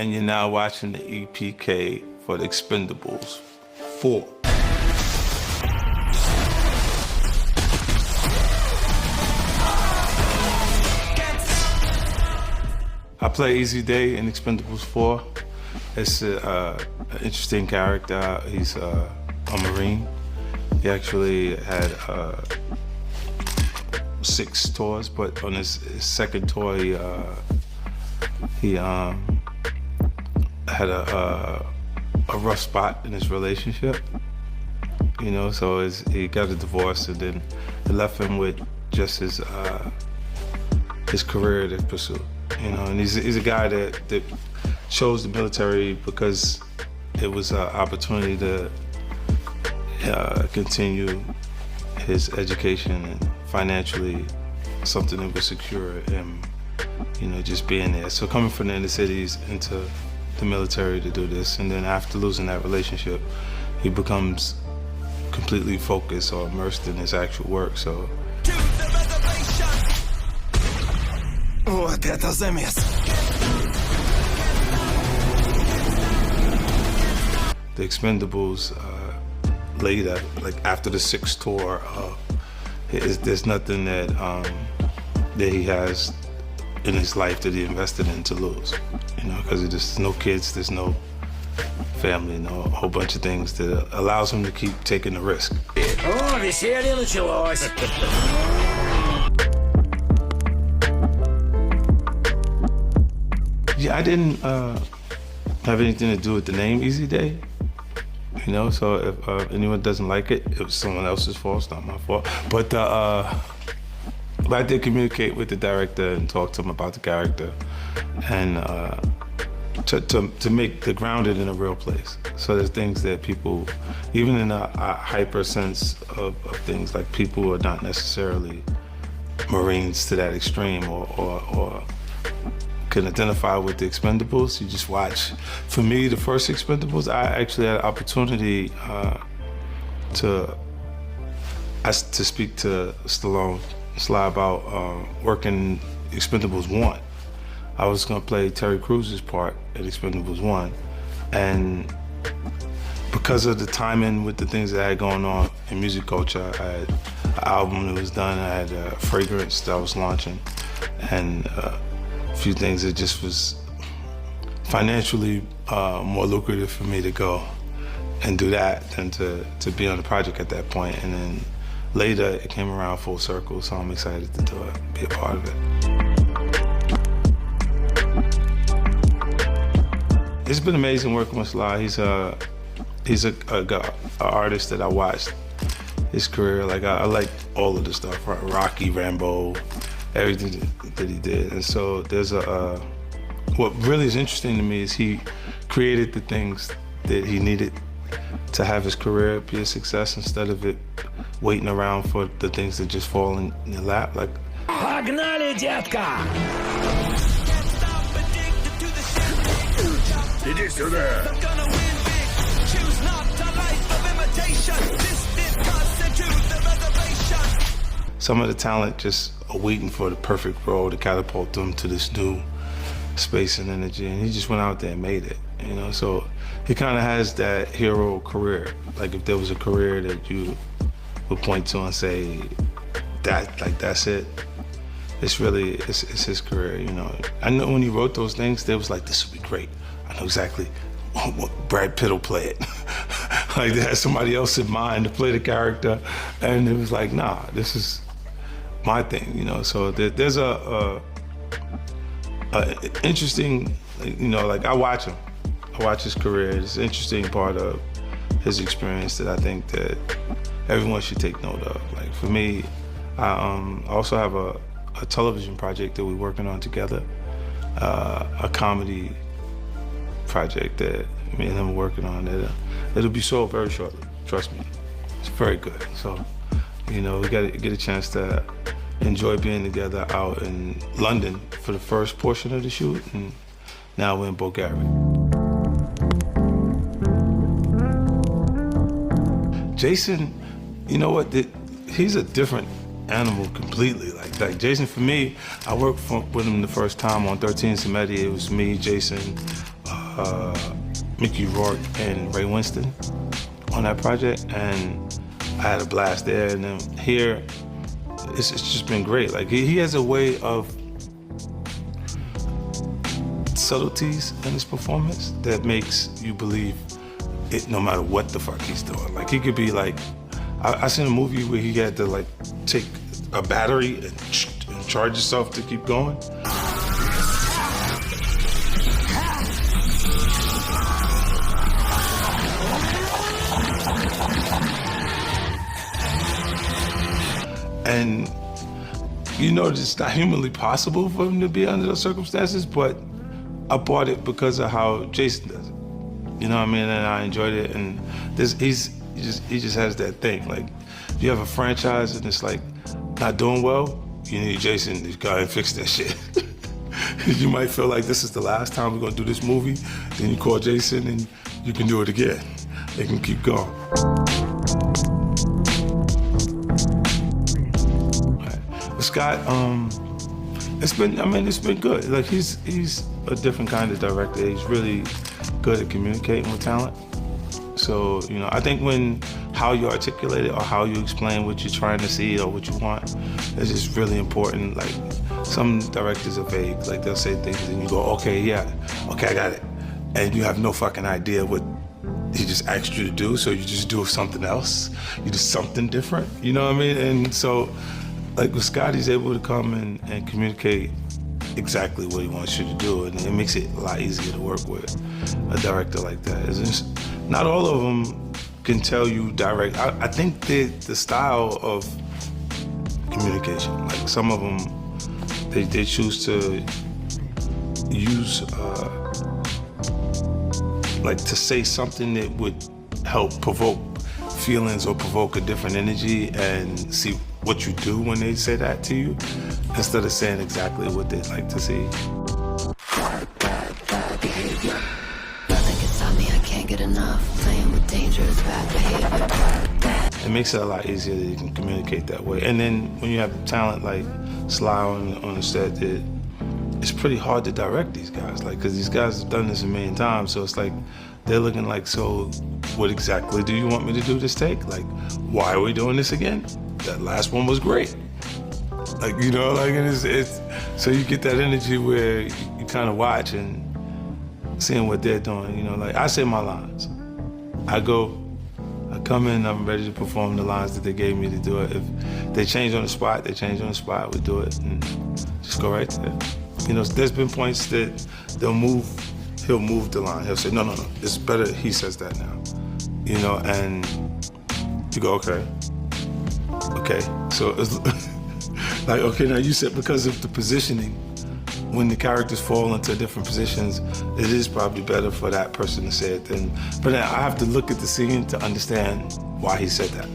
and you're now watching the EPK for the Expendables 4. I play Easy Day in Expendables 4. It's an interesting character. He's a Marine. He actually had 6 tours, but on his second tour, he had a rough spot in his relationship. You know, so he got a divorce, and then it left him with just his career to pursue. You know, and he's a guy that chose the military because it was an opportunity to continue his education and financially something that would secure him, you know, just being there. So coming from the inner cities into the military to do this, and then after losing that relationship, he becomes completely focused or immersed in his actual work. So. Вот это замес. The Expendables later, like after the 6th tour, there's nothing that he has in his life that he invested in to lose. You know, because there's no kids, there's no family, no a whole bunch of things that allows him to keep taking the risk. О, веселье началось. Yeah, I didn't have anything to do with the name Easy Day. You know, so if anyone doesn't like it, it was someone else's fault, it's not my fault. But I did communicate with the director and talk to him about the character, and to make the grounded in a real place. So there's things that people, even in a hyper sense of things, like people who are not necessarily Marines to that extreme or can identify with the Expendables. You just watch. For me, the first Expendables, I actually had an opportunity to speak to Stallone, Sly, about working Expendables 1. I was gonna play Terry Cruz's part in Expendables 1, and because of the timing with the things that I had going on in music culture, I had an album that was done, I had a fragrance that I was launching, and a few things that just was financially more lucrative for me to go and do that than to be on the project at that point. And then later it came around full circle, so I'm excited to do it, be a part of it. It's been amazing working with Sly. He's a artist that I watched his career. Like I like all of the stuff, right? Rocky, Rambo, everything that he did. And so there's what really is interesting to me is he created the things that he needed to have his career be a success instead of it waiting around for the things that just fall in your lap. Like, Погнали, детка! Иди сюда! some of the talent just are waiting for the perfect role to catapult them to this new space and energy, and he just went out there and made it, you know? So he kind of has that hero career. Like if there was a career that you would point to and say, that's it, it's his career, you know? I know when he wrote those things, they was like, this would be great. I know exactly what Brad Pitt will play it. Like they had somebody else in mind to play the character, and it was like, nah, this is my thing, you know? So there's a interesting, you know, like I watch him. I watch his career. It's an interesting part of his experience that I think that everyone should take note of. Like for me, I also have a television project that we're working on together, a comedy project that me and him are working on. It'll be sold very shortly, trust me. It's very good. So, you know, we got to get a chance to enjoy being together out in London for the first portion of the shoot, and now we're in Bulgaria. Jason, you know what? He's a different animal completely. Like Jason, for me, I worked with him the first time on 13 Samedi. It was me, Jason, Mickey Rourke and Ray Winston on that project, and I had a blast there. And then here, it's just been great. Like he has a way of subtleties in his performance that makes you believe it no matter what the fuck he's doing. Like he could be like, I seen a movie where he had to like take a battery and charge himself to keep going. And you know it's not humanly possible for him to be under those circumstances, but I bought it because of how Jason does it. You know what I mean? And I enjoyed it. And he just has that thing. Like, if you have a franchise and it's like not doing well, you need Jason to go and fix that shit. You might feel like this is the last time we're gonna do this movie, then you call Jason and you can do it again. They can keep going. Scott, it's been good. Like he's a different kind of director. He's really good at communicating with talent. So, you know, I think how you articulate it or how you explain what you're trying to see or what you want is just really important. Like some directors are vague. Like they'll say things and you go, okay, I got it. And you have no fucking idea what he just asked you to do, so you just do something else. You do something different, you know what I mean? And so, like with Scott, he's able to come and communicate exactly what he wants you to do, and it makes it a lot easier to work with a director like that. It's just, not all of them can tell you direct. I think the style of communication, like some of them, they choose to use, like to say something that would help provoke feelings or provoke a different energy and see what you do when they say that to you, instead of saying exactly what they'd like to see. Bad behavior. Nothing can stop me, I can't get enough. Playing with danger is bad behavior. It makes it a lot easier that you can communicate that way. And then when you have talent like Sly on the set, it's pretty hard to direct these guys, like, because these guys have done this a million times, so it's like, they're looking like, so what exactly do you want me to do this take? Like, why are we doing this again? That last one was great. Like, you know, like it's so you get that energy where you kind of watch and seeing what they're doing, you know, like I say my lines. I come in, I'm ready to perform the lines that they gave me to do it. If they change on the spot, we do it and just go right there. You know, there's been points that he'll move the line. He'll say, no, it's better he says that now. You know, and you go, okay. So it's like, okay, now you said because of the positioning, when the characters fall into different positions, it is probably better for that person to say it than, but then I have to look at the scene to understand why he said that.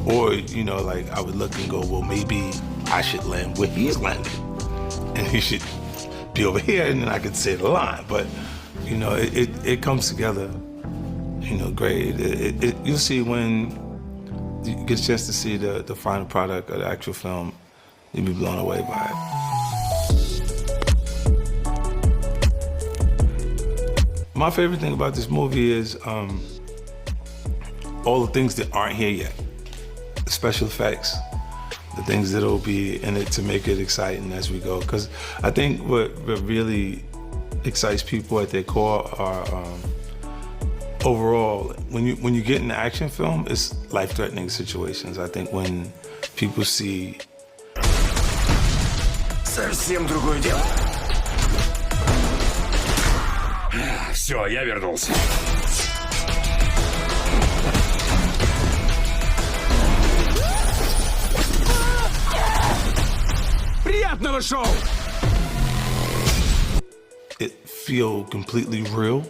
Or, you know, like I would look and go, well, maybe I should land where he's landed and he should be over here, and then I could say the line. But, you know, it comes together, you know, great. You'll see when you get a chance to see the final product of the actual film, you'll be blown away by it. My favorite thing about this movie is all the things that aren't here yet. The special effects, the things that'll be in it to make it exciting as we go. Because I think what really excites people at their core are overall, when you get in an action film, it's life-threatening situations. I think when people see... Совсем другое дело. Все, я вернулся. Приятного шоу! It feel completely real.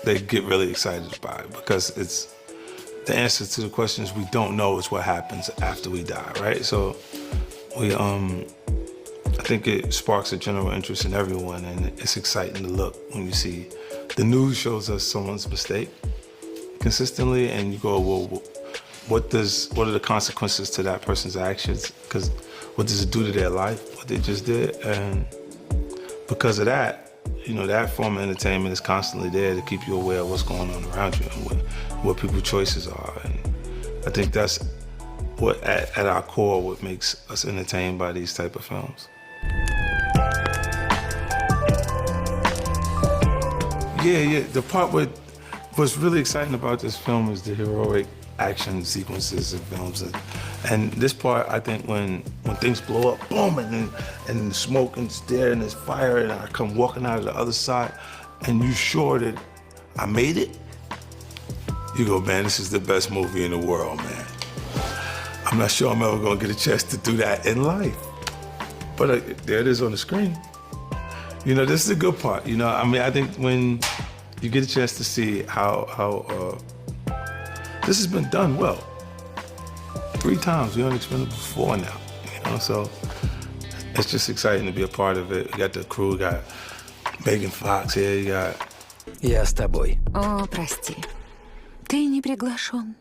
They get really excited by it because it's the answer to the questions we don't know is what happens after we die, right? So I think it sparks a general interest in everyone, and it's exciting to look when you see the news shows us someone's mistake consistently, and you go, well, what are the consequences to that person's actions? Because what does it do to their life, what they just did? And because of that, you know, that form of entertainment is constantly there to keep you aware of what's going on around you and what people's choices are. And I think that's what, at our core, what makes us entertained by these type of films. Yeah, the part what's really exciting about this film is the heroic action sequences of films. And this part, I think, when things blow up, boom, and the smoke and it's there and there's fire, and I come walking out of the other side, and you sure that I made it, you go, man, this is the best movie in the world, man. I'm not sure I'm ever gonna get a chance to do that in life. But there it is on the screen. You know, this is the good part. You know, I mean, I think when you get a chance to see how this has been done well. 3 times, we only Expendable 4 now, you know, so it's just exciting to be a part of it. We got the crew, we got Megan Fox here, you got... Я с тобой. О, прости. Ты не приглашен.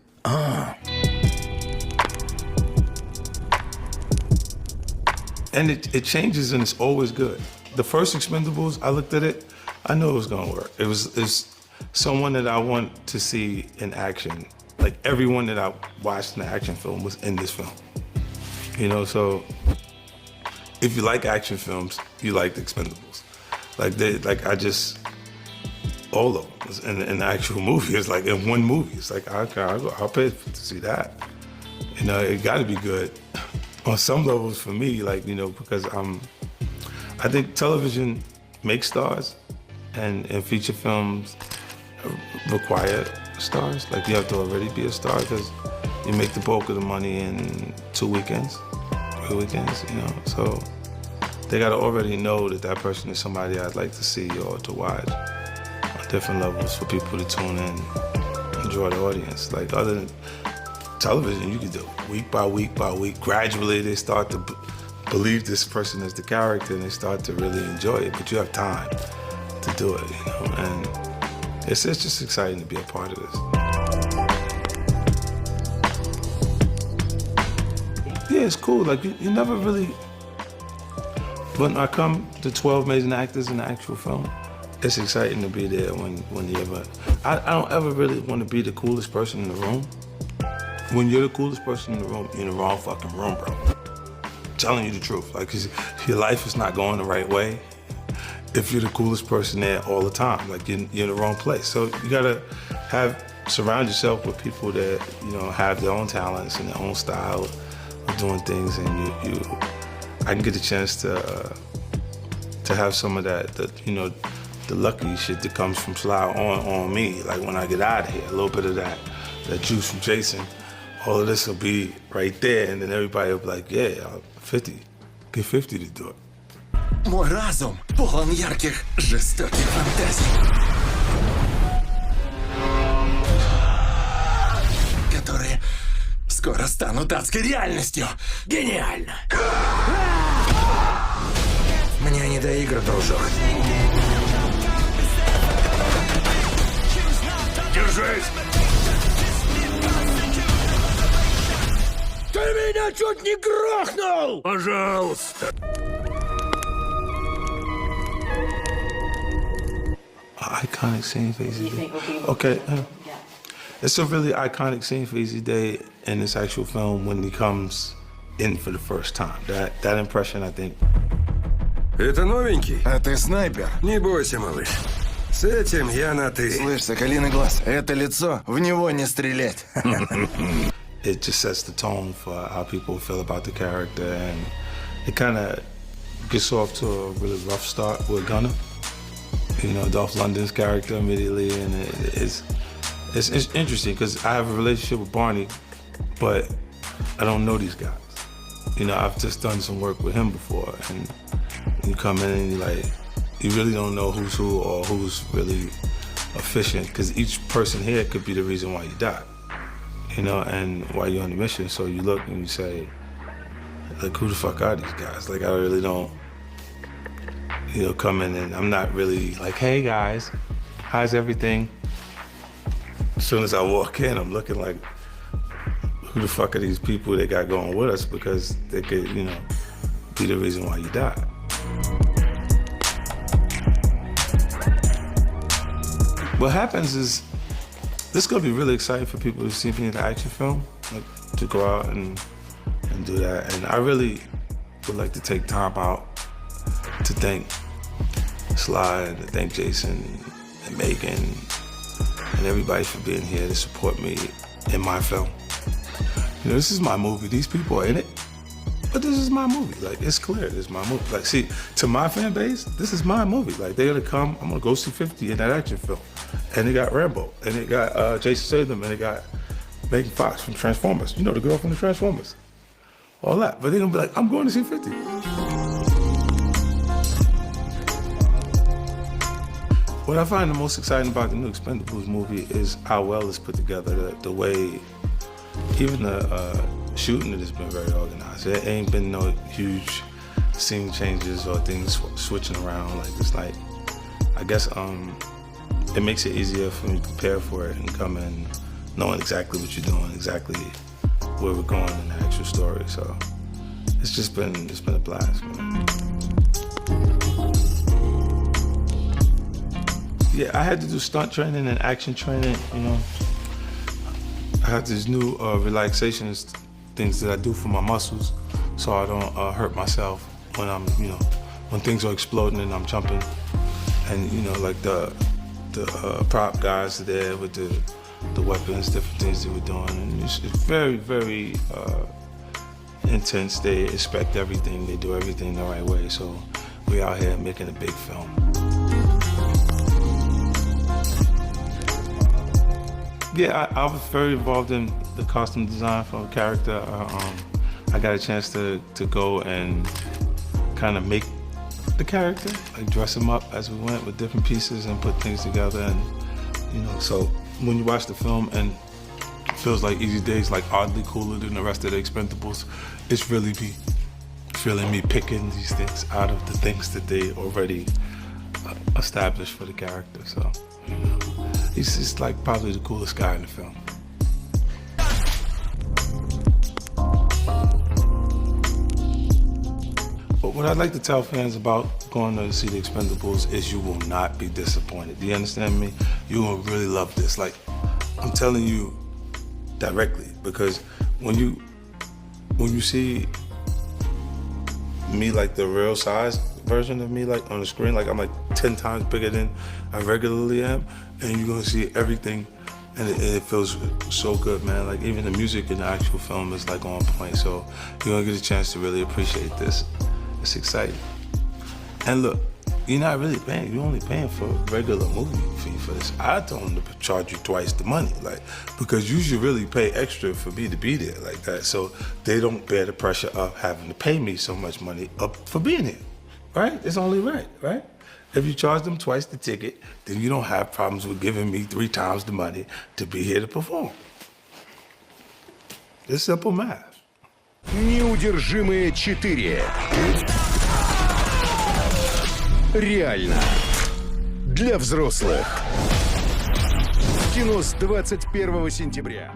And it changes and it's always good. The first Expendables, I looked at it, I knew it was gonna work. It's someone that I want to see in action. Like everyone that I watched in the action film was in this film. You know, so if you like action films, you like the Expendables. All of them in the actual movie. It's like in one movie. It's like, I'll pay to see that. You know, it gotta be good. On some levels for me, like, you know, because I think television makes stars and feature films require stars. Like, you have to already be a star because you make the bulk of the money in 2 weekends, 3 weekends, you know. So they gotta already know that that person is somebody I'd like to see or to watch on different levels for people to tune in and draw the audience. Like, other than television, you can do week by week by week. Gradually, they start to believe this person is the character and they start to really enjoy it, but you have time to do it, you know, and it's just exciting to be a part of this. Yeah, it's cool. Like, you never really, when I come to 12 amazing actors in the actual film, it's exciting to be there when you ever, I don't ever really want to be the coolest person in the room. When you're the coolest person in the room, you're in the wrong fucking room, bro. I'm telling you the truth. Like, 'cause your life is not going the right way if you're the coolest person there all the time. Like, you're in the wrong place. So you gotta surround yourself with people that, you know, have their own talents and their own style of doing things, and I can get a chance to have some of that, you know, the lucky shit that comes from Sly on me. Like, when I get out of here, a little bit of that juice from Jason, all of this will be right there, and then everybody will be like, yeah, 50, get 50 to do it. Мой разум полон ярких, жестоких фантазий, которые скоро станут адской реальностью. Гениально! Мне не до игр, дружок. Держись! Ты меня чуть не грохнул! Пожалуйста! Iconic scene for Easy Day. Okay, it's a really iconic scene for Easy Day in this actual film when he comes in for the first time. That impression, I think. Это новенький? А ты снайпер? Не бойся, малыш. С этим я на «ты». Слышь, соколиный глаз, это лицо, в него не стрелять. It just sets the tone for how people feel about the character, and it kind of gets off to a really rough start with Gunner. You know, Dolph Lundgren's character immediately, and it's interesting because I have a relationship with Barney, but I don't know these guys. You know, I've just done some work with him before, and you come in and you really don't know who's who or who's really efficient, because each person here could be the reason why you died, you know, and why you're on the mission. So you look and you say, like, who the fuck are these guys? Like, I really don't, you know, come in and I'm not really like, hey guys, how's everything? As soon as I walk in, I'm looking like, who the fuck are these people they got going with us, because they could, you know, be the reason why you died. what happens is, this is gonna be really exciting for people to see me in the action film, like, to go out and do that. And I really would like to take time out to thank Sly and to thank Jason and Megan and everybody for being here to support me in my film. You know, this is my movie. These people are in it, but this is my movie. Like, it's clear, this is my movie. Like, see, to my fan base, this is my movie. Like, they're gonna come, I'm gonna go see 50 in that action film. And they got Rambo, and they got Jason Statham, and they got Megan Fox from Transformers. You know, the girl from the Transformers. All that, but they're gonna be like, I'm going to see 50. What I find the most exciting about the new Expendables movie is how well it's put together, the way, even the shooting it has been very organized. There ain't been no huge scene changes or things switching around. Like, it's like, I guess it makes it easier for me to prepare for it and come in knowing exactly what you're doing, exactly where we're going in the actual story. So it's been a blast, man. Yeah, I had to do stunt training and action training, you know. I have these new relaxation things that I do for my muscles so I don't hurt myself when I'm, you know, when things are exploding and I'm jumping. And, you know, like the prop guys are there with the weapons, different things they were doing. And it's very, very intense. They expect everything. They do everything the right way. So we're out here making a big film. Yeah, I was very involved in the costume design for the character. I got a chance to go and kind of make the character, like dress him up as we went with different pieces and put things together. And, you know, so when you watch the film and it feels like Easy Day's like oddly cooler than the rest of the Expendables, it's really me picking these things out of the things that they already established for the character. So, you know, he's just like probably the coolest guy in the film. But what I'd like to tell fans about going to see the Expendables is you will not be disappointed. Do you understand me? You will really love this. Like, I'm telling you directly, because when you see me, like the real size version of me, like on the screen, like I'm like 10 times bigger than I regularly am, and you're gonna see everything, and it feels so good, man. Like, even the music in the actual film is like on point, so you're gonna get a chance to really appreciate this. It's exciting. And look, you're not really paying, you're only paying for a regular movie fee for this. I told them to charge you twice the money, like, because you should really pay extra for me to be there like that, so they don't bear the pressure of having to pay me so much money up for being here, right? It's only right, right? If you charge them twice the ticket, then you don't have problems with giving me 3 times the money to be here to perform. It's simple math. Неудержимые 4. Реально. Для взрослых. В кино с 21 сентября.